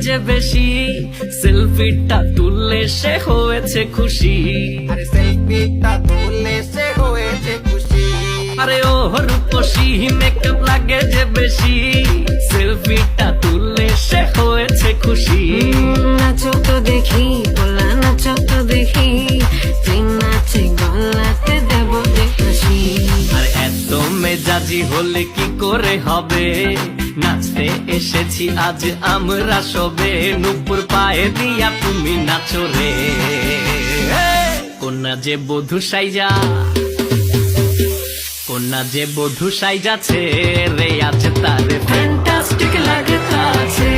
যে বেশি, সেলফিটা তুললে সে হয়েছে খুশি। আরে সেলফিটা তুললে সে হয়েছে খুশি। আরে ও রূপসী মেকআপ লাগে যে বেশি, সেলফিটা তুললে সে হয়েছে খুশি। নাচো তো দেখি বলা, নাচো তো দেখি, তুই নাচে গলাতে দেব যে হাসি। আর এত মেজাজি হলে কি করে হবে, নাচতে এসেছি আজ আমরা সবে, নুপুর পায়ে দিয়া তুমি নাচো রে। কন্যা যে বধূ সাইজা, কন্যা যে বধূ সাইজাছে রে, আজ তার ফ্যান্টাস্টিক লাগতাছে।